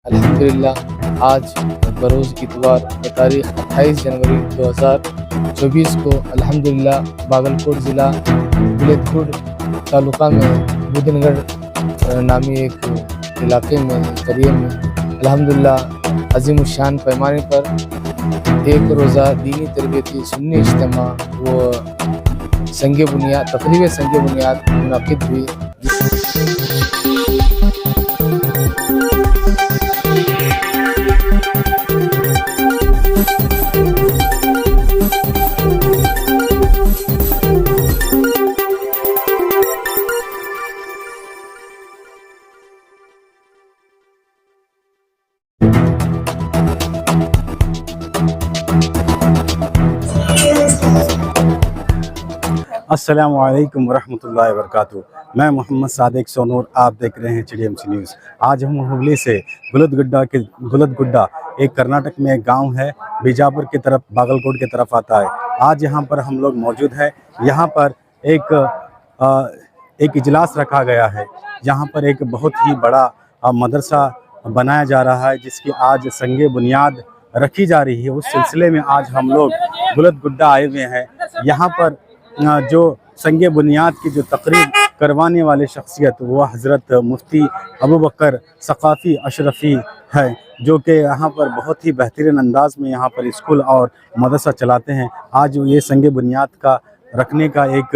الحمدللہ آج بروز اتوار بتاریخ 28 جنوری 2024 کو الحمدللہ باگلکوٹ ضلع بلیدپور تعلقہ میں بدن گڑھ نامی ایک علاقے میں قریے میں الحمدللہ عظیم الشان پیمانے پر ایک روزہ دینی تربیتی سنی اجتماع و تقریب سنگ بنیاد منعقد ہوئی. السلام علیکم ورحمۃ اللہ وبرکاتہ. میں محمد صادق سونور، آپ دیکھ رہے ہیں CDMC نیوز. آج ہم ہبلی سے گلد گڈا ایک کرناٹک میں ایک گاؤں ہے، بیجاپور کی طرف باگلکوٹ کی طرف آتا ہے. آج یہاں پر ہم لوگ موجود ہیں. یہاں پر ایک اجلاس رکھا گیا ہے. یہاں پر ایک بہت ہی بڑا مدرسہ بنایا جا رہا ہے جس کی آج سنگ بنیاد رکھی جا رہی ہے. اس سلسلے میں آج ہم لوگ گلد گڈا آئے ہوئے ہیں. یہاں پر جو سنگ بنیاد کی جو تقریب کروانے والے شخصیت وہ حضرت مفتی ابوبکر ثقافی اشرفی ہے، جو کہ یہاں پر بہت ہی بہترین انداز میں یہاں پر اسکول اور مدرسہ چلاتے ہیں. آج یہ سنگ بنیاد کا رکھنے کا ایک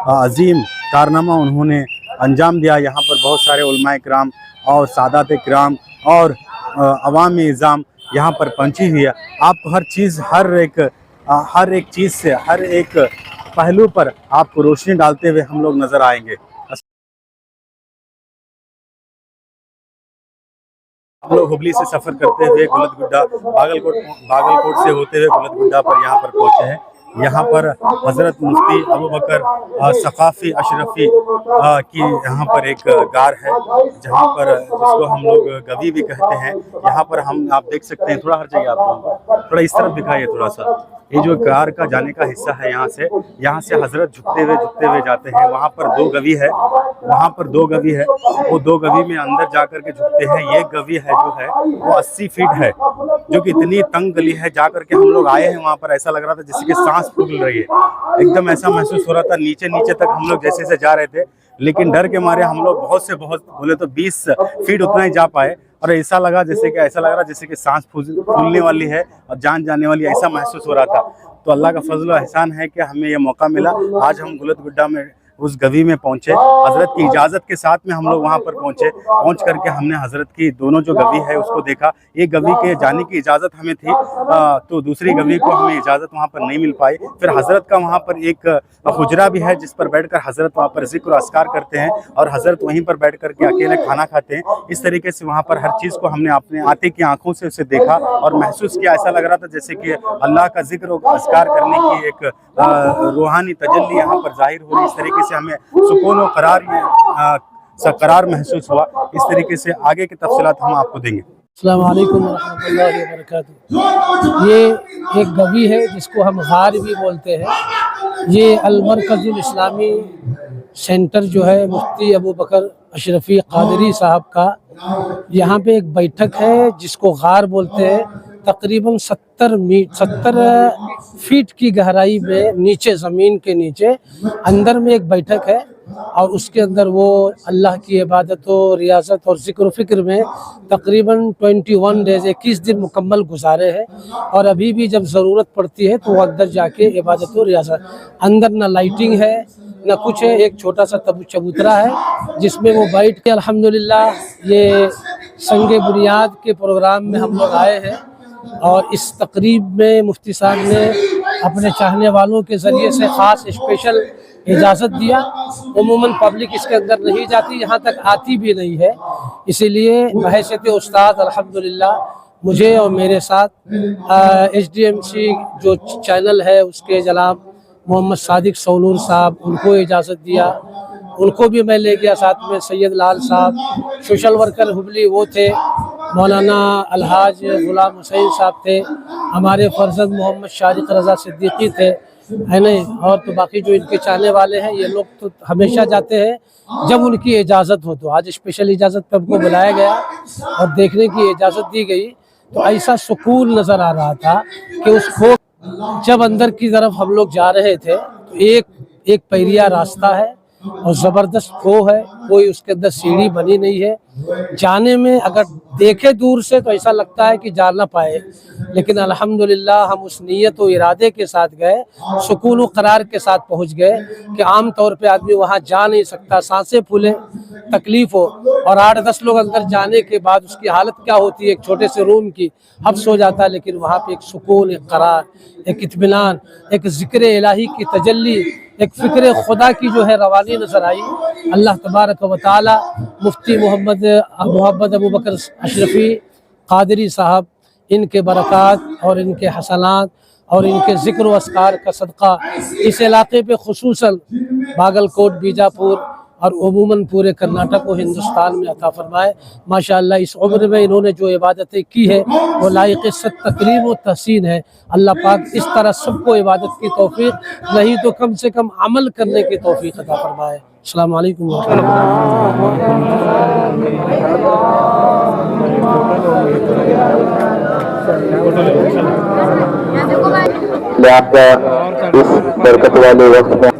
عظیم کارنامہ انہوں نے انجام دیا. یہاں پر بہت سارے علماء کرام اور سادات کرام اور عوام اعظام یہاں پر پہنچی ہوئی ہے. آپ کو ہر ایک چیز سے ہر ایک پہلو پر آپ کو روشنی ڈالتے ہوئے ہم لوگ نظر آئیں گے. ہم لوگ ہبلی سے سفر کرتے ہوئے گلد گڈا باگلکوٹ سے ہوتے ہوئے گلد گڈا پر یہاں پر پہنچے ہیں. یہاں پر حضرت مفتی ابوبکر ثقافی اشرفی کی یہاں پر ایک گار ہے، جہاں پر جس کو ہم لوگ گوی بھی کہتے ہیں. یہاں پر آپ دیکھ سکتے ہیں، تھوڑا ہر جگہ آپ کو تھوڑا اس طرف دکھائیے تھوڑا سا. یہ جو گار کا جانے کا حصہ ہے، یہاں سے حضرت جھکتے ہوئے جاتے ہیں. وہاں پر دو گوی ہے، وہ دو گوی میں اندر جا کر کے جھکتے ہیں. یہ گوی ہے جو ہے وہ 80 فیٹ ہے، جو کہ اتنی تنگ گلی ہے. جا کر کے ہم لوگ آئے ہیں وہاں پر، ایسا لگ رہا تھا جیسے کہ سانس پھول رہی ہے. ایک دم ایسا محسوس ہو رہا تھا. نیچے تک ہم لوگ جیسے جا رہے تھے، لیکن ڈر کے مارے ہم لوگ بہت بولے تو 20 فیٹ اتنا ہی جا پائے. اور ایسا لگ رہا جیسے کہ سانس پھولنے والی ہے اور جان جانے والی، ایسا محسوس ہو رہا تھا. تو اللہ کا فضل و احسان ہے کہ ہمیں یہ موقع ملا. آج ہم گلد گڈا میں اس گوی میں پہنچے. حضرت کی اجازت کے ساتھ میں ہم لوگ وہاں پر پہنچ کر کے ہم نے حضرت کی دونوں جو گوی ہے اس کو دیکھا. ایک گوی کے جانے کی اجازت ہمیں تھی تو دوسری گوی کو ہمیں اجازت وہاں پر نہیں مل پائی. پھر حضرت کا وہاں پر ایک حجرہ بھی ہے جس پر بیٹھ کر حضرت وہاں پر ذکر و اذکار کرتے ہیں، اور حضرت وہیں پر بیٹھ کر کے اکیلے کھانا کھاتے ہیں. اس طریقے سے وہاں پر ہر چیز کو ہم نے اپنے آتے کی آنکھوں سے اسے دیکھا اور محسوس کیا. ایسا لگ رہا تھا جیسے کہ اللہ کا ذکر و اذکار کرنے کی ایک روحانی تجلی یہاں پر ظاہر ہو رہی. اس طریقے سے ہمیں سکون و قرار محسوس ہوا. اس طریقے سے آگے کی تفصیلات ہم آپ کو دیں گے. السلام علیکم ورحمۃ اللہ وبرکاتہ. یہ ایک گوی ہے جس کو ہم غار بھی بولتے ہیں. یہ المرکز الاسلامی سینٹر جو ہے مفتی ابوبکر اشرفی قادری صاحب کا، یہاں پہ ایک بیٹھک ہے جس کو غار بولتے ہیں. تقریباً 70 فیٹ کی گہرائی میں نیچے، زمین کے نیچے اندر میں ایک بیٹھک ہے، اور اس کے اندر وہ اللہ کی عبادت و ریاضت اور ذکر و فکر میں تقریباً 21 ڈیز 21 دن مکمل گزارے ہیں. اور ابھی بھی جب ضرورت پڑتی ہے تو وہ اندر جا کے عبادت و ریاضت. اندر نہ لائٹنگ ہے نہ کچھ ہے، ایک چھوٹا سا چبوترا ہے جس میں وہ بیٹھ کے الحمدللہ یہ سنگ بنیاد کے پروگرام میں ہم لوگ آئے ہیں. اور اس تقریب میں مفتی صاحب نے اپنے چاہنے والوں کے ذریعے سے خاص اسپیشل اجازت دیا. عموماً پبلک اس کے اندر نہیں جاتی، یہاں تک آتی بھی نہیں ہے. اسی لیے بحیثیت استاد الحمدللہ مجھے اور میرے ساتھ HDMC جو چینل ہے اس کے جناب محمد صادق سونور صاحب، ان کو اجازت دیا. ان کو بھی میں لے گیا ساتھ میں. سید لال صاحب سوشل ورکر ہبلی وہ تھے، مولانا الحاج غلام حسین صاحب تھے، ہمارے فرزند محمد شارق رضا صدیقی تھے. ہے نہیں. اور تو باقی جو ان کے چاہنے والے ہیں یہ لوگ تو ہمیشہ جاتے ہیں جب ان کی اجازت ہو. تو آج اسپیشل اجازت پہ ہم کو بلایا گیا اور دیکھنے کی اجازت دی گئی تو ایسا سکون نظر آ رہا تھا کہ اس کھو جب اندر کی طرف ہم لوگ جا رہے تھے تو ایک پیریا راستہ ہے اور زبردست کھو ہے, کوئی اس کے اندر سیڑھی بنی نہیں ہے. جانے میں اگر دیکھے دور سے تو ایسا لگتا ہے کہ جا نہ پائے, لیکن الحمدللہ ہم اس نیت و ارادے کے ساتھ گئے, سکون و قرار کے ساتھ پہنچ گئے کہ عام طور پہ آدمی وہاں جا نہیں سکتا, سانسیں پھولے, تکلیف ہو, اور 8-10 لوگ اندر جانے کے بعد اس کی حالت کیا ہوتی ہے, ایک چھوٹے سے روم کی حبس ہو جاتا ہے. لیکن وہاں پہ ایک سکون, ایک قرار, ایک اطمینان, ایک ذکر الہی کی تجلی, ایک فکر خدا کی جو ہے روانی نظر آئی. اللہ تبارک و تعالی مفتی محمد ابو بکر اشرفی قادری صاحب, ان کے برکات اور ان کے حسنات اور ان کے ذکر و اذکار کا صدقہ اس علاقے پہ خصوصاً باگل کوٹ, بیجاپور اور عموماً پورے کرناٹک و ہندوستان میں عطا فرمائے. ماشاءاللہ اس عمر میں انہوں نے جو عبادتیں کی ہے وہ لائق تکریم و تحسین ہے. اللہ پاک اس طرح سب کو عبادت کی توفیق, نہیں تو کم سے کم عمل کرنے کی توفیق عطا فرمائے. السلام علیکم ورحمۃ لہذا اس برکت والے وقت میں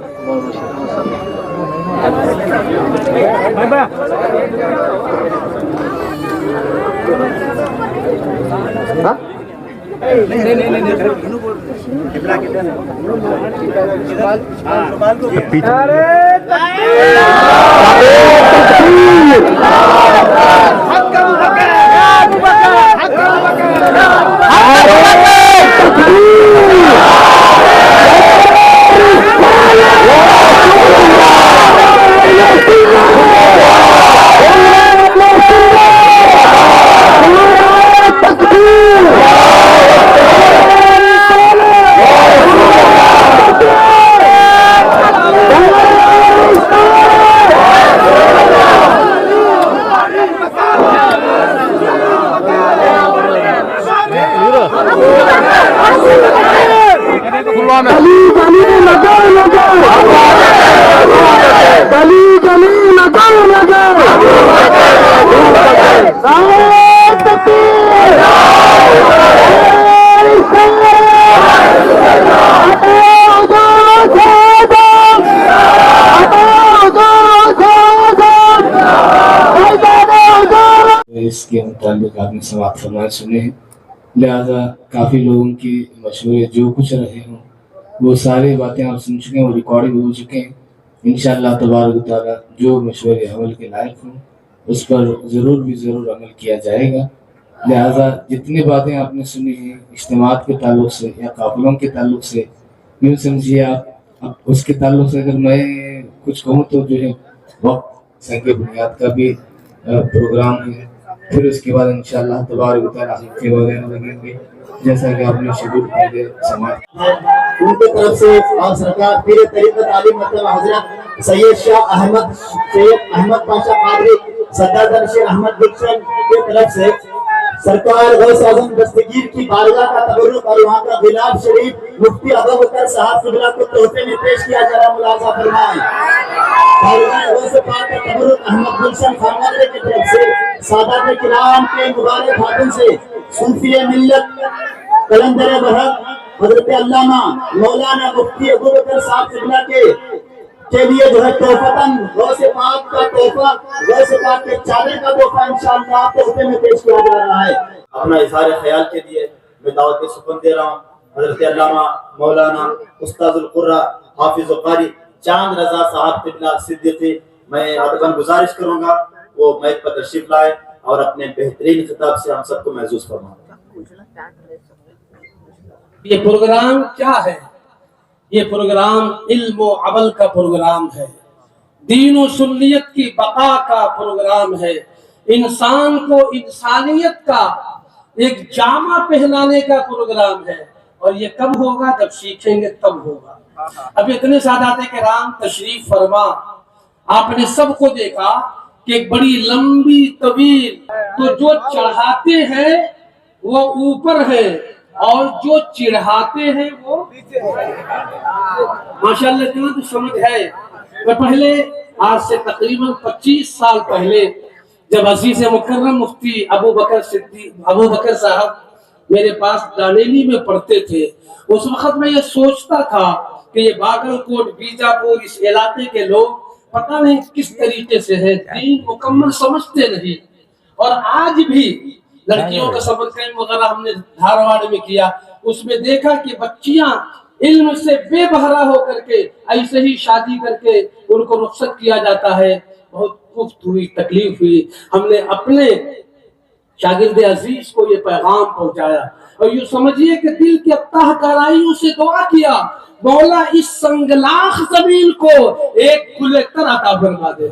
اس کے متعلق آپ نے سماعت فرمائے سنے ہیں, لہذا کافی لوگوں کی مشورے جو کچھ رہے ہوں وہ ساری باتیں آپ سن چکے ہیں, وہ ریکارڈنگ ہو چکے ہیں. انشاءاللہ تبارک و تعالیٰ جو مشورے عمل کے لائق ہوں اس پر ضرور عمل کیا جائے گا. لہذا جتنی باتیں آپ نے سنی ہیں اجتماعات کے تعلق سے یا قافلوں کے تعلق سے, یوں سمجھیے آپ اس کے تعلق سے اگر میں کچھ کہوں تو جو ہے وقت سنگ بنیاد کا بھی پروگرام ہے, پھر اس کے بعد انشاءاللہ تبارک و تعالیٰ ہفتے وغیرہ لگیں گے جیسا کہ آپ نے شیڈول پہلے سماعت. ان کی طرف سے اور سرکار پیر طریقت عالم مطلب حضرت سید شاہ احمد پاشا قادری سردار شیخ احمد گلشن کی طرف سے سرکار غوث اعظم دستگیر کی بارگاہ کا تبرک اور وہاں کا غلاف شریف مفتی ابو بکر صاحب قبلہ کو تحفے میں پیش کیا جا رہا, ملاحظہ فرمائیں. بارگاہ غوث پاک کا تبرک احمد گلشن خانقاہ کی طرف سے سادات کرام کے مبارک ہاتھوں سے صوفی ملت قلندر بحق حضرت علامہ مولانا مفتی ابو بکر صاحب قبلہ کے لیے جو ہے تحفتاً غوث پاک کا تحفہ, غوث پاک کے چادر کا تحفہ انشاءاللہ تحفے میں پیش کیا جا رہا ہے. اپنا اظہار خیال کے لیے میں دعوت سکون دے رہا ہوں حضرت علامہ مولانا استاد القرہ حافظ قاری چاند رضا صاحب قبلہ صدیقی. میں ادباً گزارش کروں گا وہ میک پر تشریف لائے اور اپنے بہترین خطاب سے ہم سب کو محظوظ فرمائیں. یہ پروگرام کیا ہے؟ یہ پروگرام علم و عمل کا پروگرام ہے, دین و سنیت کی بقا کا پروگرام ہے, انسان کو انسانیت کا ایک جامع پہنانے کا پروگرام ہے. اور یہ کب ہوگا؟ جب سیکھیں گے تب ہوگا. اب اتنے سادات کرام تشریف فرما, آپ نے سب کو دیکھا کہ ایک بڑی لمبی طویل, تو جو چڑھاتے ہیں وہ اوپر ہے اور جو چڑھاتے ہیں وہ ماشاءاللہ اتنا تو سمجھ ہے. میں پہلے آج سے تقریباً 25 سال پہلے جب عزیز مکرم مفتی ابو بکر صاحب میرے پاس دانیلی میں پڑھتے تھے، اس وقت میں یہ سوچتا تھا کہ یہ باگل کوٹ بیجاپور اس علاقے کے لوگ پتہ نہیں کس طریقے سے ہے، دین مکمل سمجھتے نہیں. اور آج بھی لڑکیوں کا سبق قائم وغیرہ ہم نے دھارواڑ میں کیا، اس میں دیکھا کہ بچیاں علم سے بے بہرا ہو کر کے ایسے ہی شادی کر کے ان کو رخصت کیا جاتا ہے. بہت مفت ہوئی، تکلیف ہوئی. ہم نے اپنے شاگرد عزیز کو یہ پیغام پہنچایا اور یہ سمجھیے کہ دل کے تہ گہرائیوں سے دعا کیا، مولا اس سنگلاخ زمین کو ایک گل تر عطا فرما دے.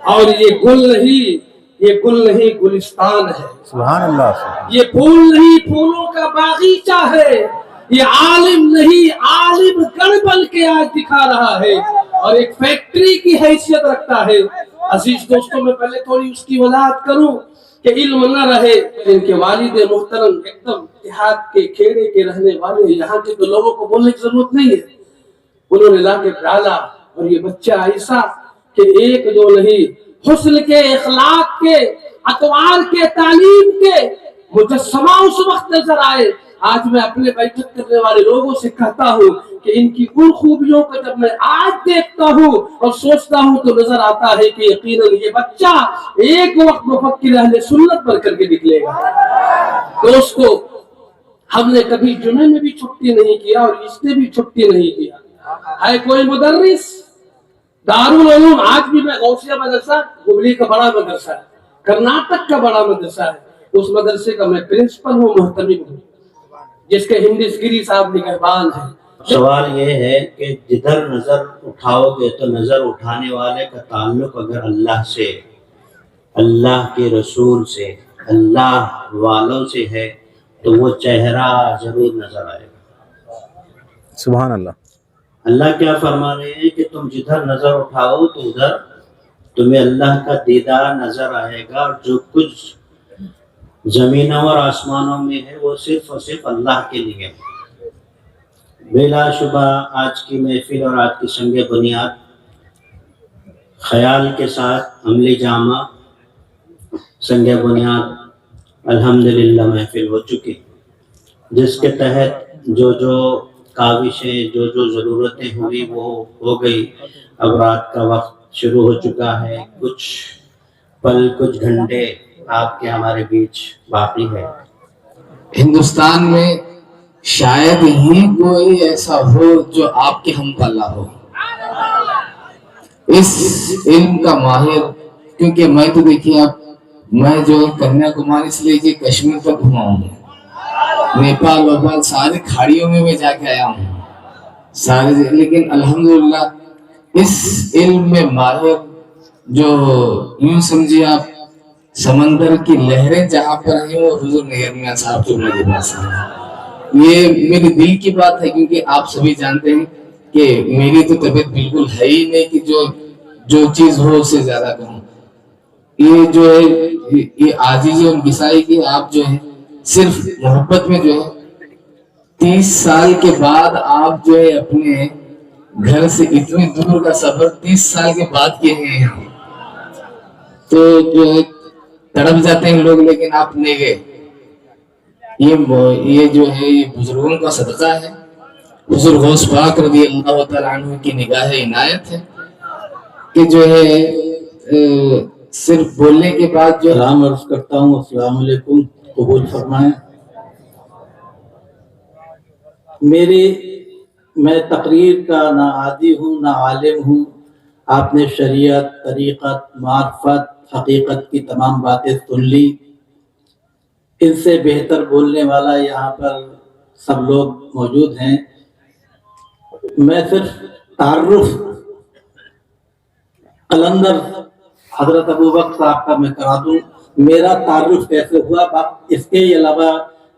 اور یہ گل نہیں گلستان ہے، سبحان اللہ. یہ پھول نہیں پھولوں کا باغیچہ ہے، یہ عالم نہیں عالم گڑھ بن کے آج دکھا رہا ہے اور ایک فیکٹری کی حیثیت رکھتا ہے. عزیز دوستوں، میں پہلے تھوڑی اس کی وضاحت کروں کہ علم نہ رہے. ان کے والد محترم ایک دم دیہات کے کھیڑے کے رہنے والے، یہاں کے تو لوگوں کو بولنے کی ضرورت نہیں ہے. انہوں نے لا کے ڈالا اور یہ بچہ ایسا کہ ایک جو نہیں حسن کے، اخلاق کے، اطوار کے، تعلیم کے مجسمہ اس وقت نظر آئے. آج میں اپنے بیٹھک کرنے والے لوگوں سے کہتا ہوں کہ ان کی ان خوبیوں کو جب میں آج دیکھتا ہوں اور سوچتا ہوں تو نظر آتا ہے کہ یقیناً یہ بچہ ایک وقت مفکر اہل سنت بن کر کے نکلے گا. دوستو، ہم نے کبھی جمعے میں بھی چھٹی نہیں کیا اور اس نے بھی چھٹی نہیں کیا. ہے کوئی مدرس دارالعلوم، آج بھی میں غوثیہ مدرسہ ہبلی کا بڑا مدرسہ ہے، کرناٹک کا بڑا مدرسہ ہے، اس مدرسے کا میں پرنسپل ہوں، محتمم ہوں، جس کے ہندس گیری صاحب نگہبان ہیں. سوال یہ ہے کہ جدھر نظر اٹھاؤ گے تو نظر اٹھانے والے کا تعلق اگر اللہ سے، اللہ کے رسول سے، اللہ والوں سے ہے تو وہ چہرہ ضرور نظر آئے گا. سبحان اللہ. اللہ کیا فرما رہے ہیں کہ تم جدھر نظر اٹھاؤ تو ادھر تمہیں اللہ کا دیدار نظر آئے گا، اور جو کچھ زمینوں اور آسمانوں میں ہے وہ صرف اور صرف اللہ کے لیے ہے. بلا شبہ آج کی محفل اور آج کی سنگ بنیاد خیال کے ساتھ عملی جامہ سنگ بنیاد الحمدللہ محفل ہو چکی، جس کے تحت جو کاوشیں، جو ضرورتیں ہوئی وہ ہو گئی. اب رات کا وقت شروع ہو چکا ہے، کچھ پل، کچھ گھنٹے آپ کے ہمارے بیچ باقی ہے. ہندوستان میں شاید ہی کوئی ایسا ہو جو آپ کے ہم پلہ ہو اس علم کا ماہر. کیونکہ میں تو دیکھیے اب میں جو کنیا کماری سے لے کے کشمیر تک گھما ہوں، نیپال وپال سارے کھاڑیوں میں جا کے آیا ہوں سارے، لیکن الحمدللہ اس علم میں ماہر جو یوں سمجھیے آپ سمندر کی لہریں جہاں پر ہیں وہ حضور نیر میاں صاحب کے کے پاس ہیں. یہ میرے دل کی بات ہے، کیونکہ آپ سبھی جانتے ہیں کہ میری تو طبیعت بالکل ہے ہی نہیں کہ جو چیز ہو اسے زیادہ کروں. یہ جو ہے یہ عاجزی اور انکساری کی آپ جو ہے صرف محبت میں جو ہے 30 سال کے بعد آپ جو ہے اپنے گھر سے اتنی دور کا سفر 30 سال کے بعد کیے ہیں، تو جو ہے تڑپ جاتے ہیں لوگ، لیکن آپ نہیں گئے. یہ جو ہے یہ بزرگوں کا صدقہ ہے. حضور غوث پاک رضی اللہ تعالیٰ عنہ کی نگاہ عنایت ہے کہ جو ہے صرف بولنے کے بعد جو سلام عرض کرتا ہوں. السلام علیکم، قبول فرمائیں. میں تقریر کا نہ عادی ہوں نہ عالم ہوں. آپ نے شریعت، طریقت، معرفت، حقیقت کی تمام باتیں سن لی. ان سے بہتر بولنے والا یہاں پر سب لوگ موجود ہیں. میں صرف تعارف قلندر حضرت ابوبکر صاحب کا میں کرا دوں. میرا تعارف کیسے ہوا، اس کے علاوہ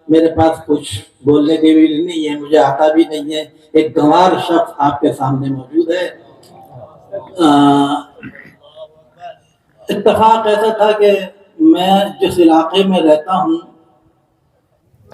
میرے پاس کچھ بولنے کے بھی نہیں ہے، مجھے آتا بھی نہیں ہے. ایک گنوار شخص آپ کے سامنے موجود ہے. اتفاق ایسا تھا کہ میں جس علاقے میں رہتا ہوں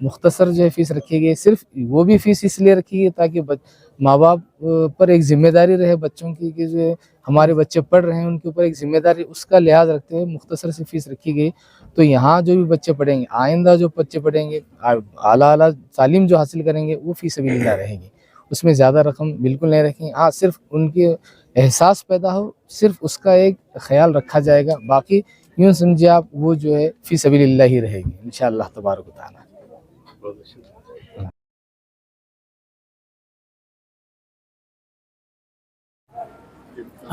مختصر جو ہے فیس رکھی گئی. صرف وہ بھی فیس اس لیے رکھی گئی تاکہ ماں باپ پر ایک ذمہ داری رہے بچوں کی کہ جو ہمارے بچے پڑھ رہے ہیں ان کے اوپر ایک ذمہ داری, اس کا لحاظ رکھتے ہوئے مختصر سی فیس رکھی گئی. تو یہاں جو بھی بچے پڑھیں گے, آئندہ جو بچے پڑھیں گے, اعلیٰ تعلیم جو حاصل کریں گے, وہ فی سبیل اللہ رہے گی. اس میں زیادہ رقم بالکل نہیں رکھیں گے. ہاں صرف ان کے احساس پیدا ہو, صرف اس کا ایک خیال رکھا جائے گا. باقی یوں سمجھے آپ وہ جو ہے فی سبیل اللہ ہی رہے گی انشاءاللہ تبارک و تعالی.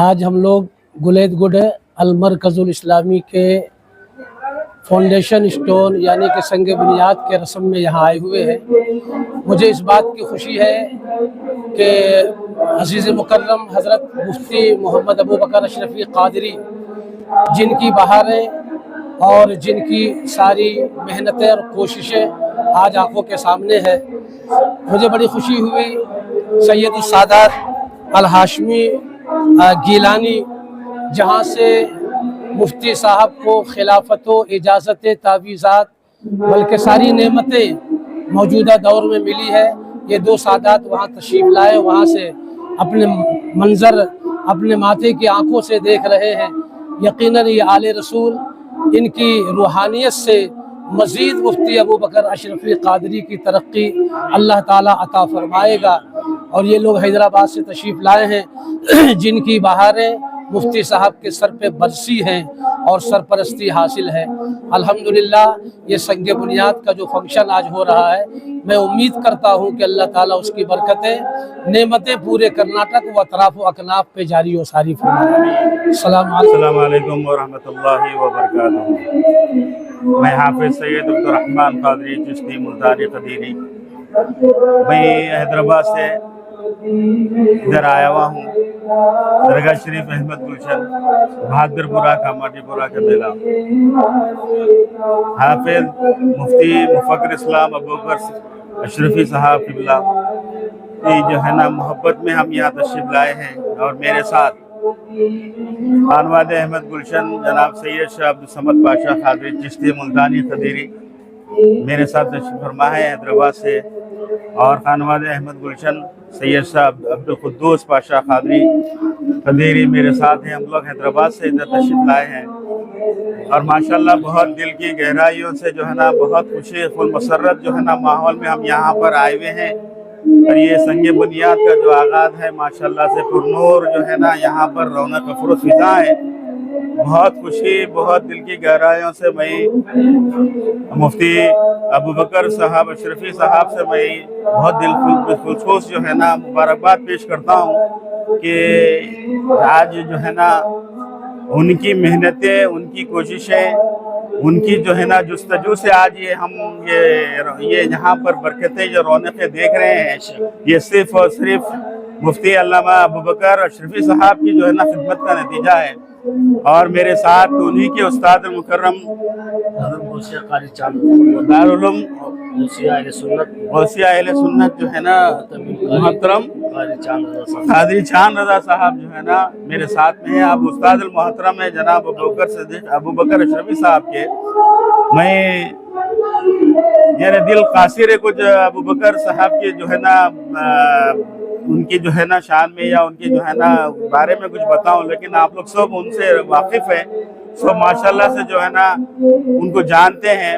آج ہم لوگ گلید گڈ المرکز الاسلامی کے فاؤنڈیشن اسٹون یعنی کہ سنگ بنیاد کے رسم میں یہاں آئے ہوئے ہیں. مجھے اس بات کی خوشی ہے کہ عزیز مکرم حضرت مفتی محمد ابو بکر اشرفی قادری جن کی بہاریں اور جن کی ساری محنتیں اور کوششیں آج آنکھوں کے سامنے ہے, مجھے بڑی خوشی ہوئی. سید السادات الہاشمی گیلانی جہاں سے مفتی صاحب کو خلافت و اجازت تعویذات بلکہ ساری نعمتیں موجودہ دور میں ملی ہے, یہ دو سادات وہاں تشریف لائے, وہاں سے اپنے منظر اپنے ماتھے کی آنکھوں سے دیکھ رہے ہیں. یقیناً یہ آل رسول ان کی روحانیت سے مزید مفتی ابو بکر اشرفی قادری کی ترقی اللہ تعالیٰ عطا فرمائے گا. اور یہ لوگ حیدرآباد سے تشریف لائے ہیں جن کی بہاریں مفتی صاحب کے سر پہ برسی ہیں اور سرپرستی حاصل ہے. الحمدللہ یہ سنگ بنیاد کا جو فنکشن آج ہو رہا ہے, میں امید کرتا ہوں کہ اللہ تعالیٰ اس کی برکتیں نعمتیں پورے کرناٹک و اطراف و اکناف پہ جاری و ساری فرمائے. السلام علیکم ورحمۃ اللہ وبرکاتہ. میں حافظ سید عبدالرحمن قادری چشتی ملتانی قدیری, میں حیدرآباد سے ادھر آیا ہوا ہوں. درگاہ شریف احمد گلشن بہادر پورہ کاماٹی پورہ کا میلہ. حافظ مفتی مفکر اسلام ابو بکر اشرفی صاحب قبلہ کی جو ہے نا محبت میں ہم یہاں تشریف لائے ہیں, اور میرے ساتھ خانواد احمد گلشن جناب سید شاہ عبدالصمد پاشا قادری چشتی ملتانی قدیری میرے ساتھ تشریف فرما ہے حیدرآباد سے, اور خانواد احمد گلشن سید شاہ عبدالقدوس پاشا قادری قدیری میرے ساتھ ہیں. ہم لوگ حیدرآباد سے ادھر تشریف لائے ہیں, اور ماشاءاللہ بہت دل کی گہرائیوں سے جو ہے نا بہت خوشی فل مسرت جو ہے نا ماحول میں ہم یہاں پر آئے ہوئے ہیں. اور یہ سنگ بنیاد کا جو آغاز ہے ماشاءاللہ سے پرنور جو ہے نا یہاں پر رونق افروز فضا ہے. بہت خوشی بہت دل کی گہرائیوں سے میں مفتی ابو بکر صاحب اشرفی صاحب سے میں بہت دل خصوص جو ہے نا مبارکباد پیش کرتا ہوں کہ آج جو ہے نا ان کی محنتیں, ان کی کوششیں, ان کی جو ہے نا جستجو سے آج یہ ہم یہ یہاں پر برکتیں جو رونقیں دیکھ رہے ہیں, یہ صرف اور صرف مفتی علامہ ابو بکر اشرفی صاحب کی جو ہے نا خدمت کا نتیجہ ہے. اور میرے ساتھ انہی کے استاد المکرم دارالعلوم غوثیہ اہل سنت جو ہے نا محترم قادری چاند رضا صاحب جو ہے نا میرے ساتھ میں ہیں. اب استاد المحترم ہے جناب ابو بکر اشرفی صاحب کے. میں میرے دل قاصر ہے کچھ ابو بکر صاحب کے جو ہے نا ان کی جو ہے نا شان میں یا ان کی جو ہے نا بارے میں کچھ بتاؤں, لیکن آپ لوگ سب ان سے واقف ہیں, سب ماشاءاللہ سے جو ہے نا ان کو جانتے ہیں.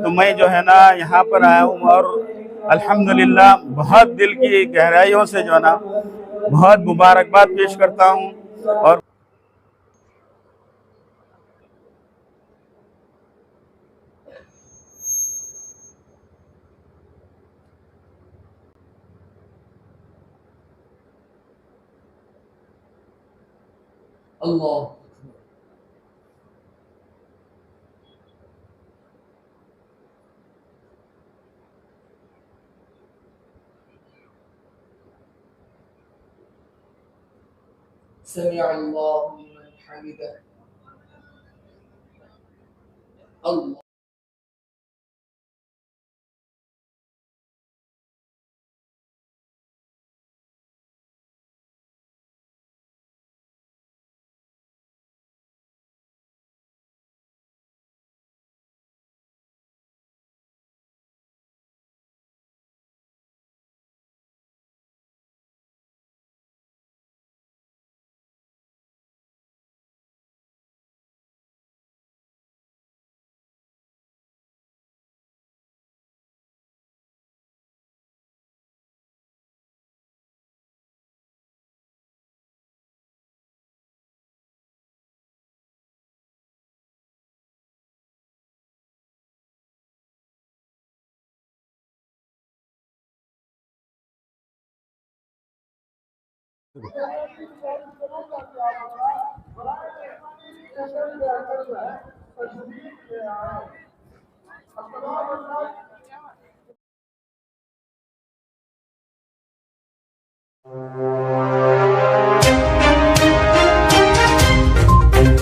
تو میں جو ہے نا یہاں پر آیا ہوں اور الحمدللہ بہت دل کی گہرائیوں سے جو ہے نا بہت مبارکباد پیش کرتا ہوں. اور اللہ سمع اللہ لمن حمدہ. اللہ السلام